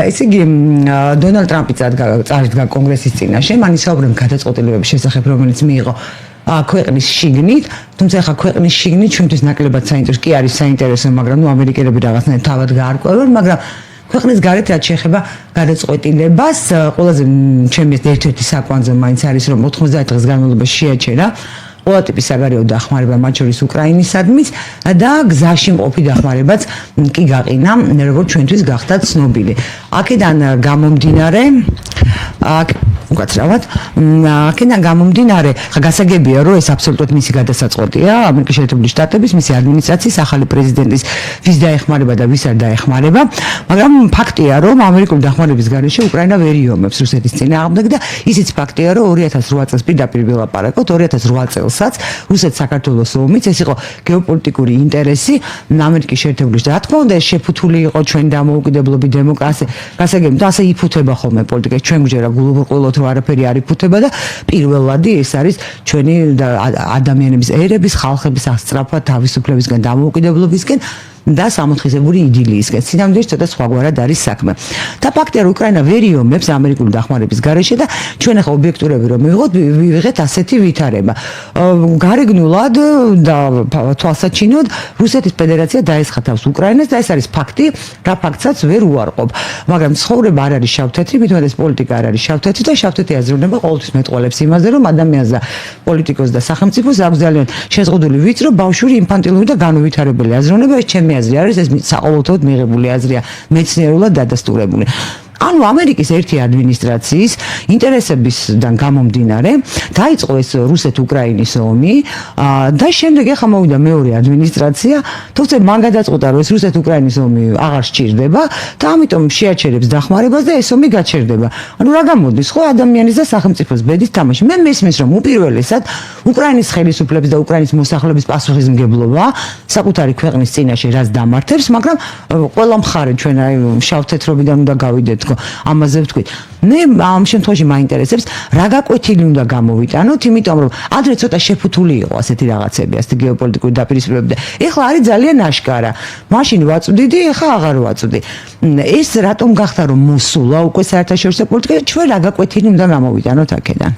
ესე იგი დონალდ ტრამპი წარდგა კონგრესის წინაშე, მან ისაუბრა გადაწყვეტილებების შესახებ, რომელიც მიიღო ქვეყნის შიგნით, თუმცა ახლა ქვეყნის შიგნით ჩვენთვის ნაკლებად საინტერესო კი არის საინტერესო, მაგრამ ამერიკელები რაღაცნაირად თავად გაარკვევენ, მაგრამ ქვეყნის გარეთ რაც შეეხება გადაწყვეტილებას, ყველაზე ჩემი ერთ-ერთი საკვანძო მაინც არის, რომ 90 დღის განმავლობაში შეაჩერა ყველა ტიპის საგარეო დახმარება, მათ შორის უკრაინისადმის და გზაში მყოფი დახმარებაც კი გაყინა, როგორც ჩვენთვის გახდა ცნობილი. აქედან გამომდინარე, აქედან გამომდინარე, გასაგებია, რომ ეს აბსოლუტურად მისი გადასაწყვეტია ამერიკის შეერთებული შტატების, მისი ადმინისტრაციის, ახალი პრეზიდენტის ვის დაეხმარება და ვის არ დაეხმარება, მაგრამ ფაქტია, რომ ამერიკული დახმარების გარეშე უკრაინა ვერ იომებს რუსეთის წინააღმდეგ და ისიც ფაქტია, რომ 2008 წელს პირდაპირ ვილაპარაკოთ, 2008 წელსაც რუსეთ-საქართველოს ომიც ეს იყო გეოპოლიტიკური ინტერესი ამერიკის შეერთებული შტატების. რა თქმა უნდა, ეს შეფუთული იყო ჩვენი დამოუკიდებლობის დემოკრატია, გასაგებია, ასე იფუთება ხოლმე პოლიტიკა, ჩვენ გვჯერა გულუბრყვილოთ რომ არაფერი არ იფუთება და პირველადი ეს არის ჩვენი ადამიანების ერების, ხალხების ასწრაფვა თავისუფლებისგან, დამოუკიდებლობისგან და სამოთხისებური იდილიისგან. სინამდვილეში ცოტა სხვაგვარად არის საქმე. და ფაქტია, რომ უკრაინა ვერ იომებს ამერიკული დახმარების გარეშე და ჩვენ ახლა ობიექტურები რომ ვიღეთ ასეთი ვითარება. გარეგნულად და თვალსაჩინოდ რუსეთის ფედერაცია დაესხა თავს უკრაინას და ეს არის ფაქტი, რა ფაქტსაც ვერ უარყოფ. მაგრამ ცხოვრება არ არის შავ-თეთრი, მithumetes ეს პოლიტიკა არ არის შავ-თეთრი და შავ-თეთრი აზროვნება ყოველთვის მეტყველებს იმაზე, რომ ადამიანს და პოლიტიკოს და სახელმწიფოს აქვს ძალიან შეზღუდული ვიწრო, ბავშვური, ინფანტილური და განუვითარებელი აზროვნება. ეს ჩემი აზრი არის, ეს საყოველთაოდ მიღებული აზრია, მეცნიერულად დადასტურებული. ანუ ამერიკის ერთი ადმინისტრაციის ინტერესებისგან გამომდინარე დაიწყო ეს რუსეთ-უკრაინის ომი და შემდეგ ახლა მოვიდა მეორე ადმინისტრაცია, თუმცა მან გადაწყვეტა, რომ ეს რუსეთ-უკრაინის ომი აღარ სჭირდება და ამიტომ შეაჩერებს დახმარებას და ეს ომი გაჩერდება. ანუ რა გამოდის, ხო, ადამიანის და სახელმწიფოს ბედის თამაში. მე მესმის, რომ უპირველესად უკრაინის ხელისუფლების და უკრაინის მოსახლეობის პასუხისმგებლობა საკუთარი ქვეყნის წინაშე რაც დამართებს, მაგრამ ყველა მხარე ჩვენ აი შავ-თეთრობიდან უნდა გავიდეთ ამაზე ვთქვით. მე ამ შემთხვევაში მაინტერესებს რა გაკვეთილი უნდა გამოვიტანოთ, იმიტომ რომ ადრე ცოტა შეფუთული იყო ასეთი რაღაცები, ასეთი გეოპოლიტიკური დაპირისპირებები და ეხლა არის ძალიან აშკარა. მაშინ ვაწვდიდი, ეხლა აღარ ვაწვდი. ეს რატომ გახდა რომ მოსულა უკვე საერთაშორისო პოლიტიკა, ჩვენ რა გაკვეთილი უნდა გამოვიტანოთ აქედან?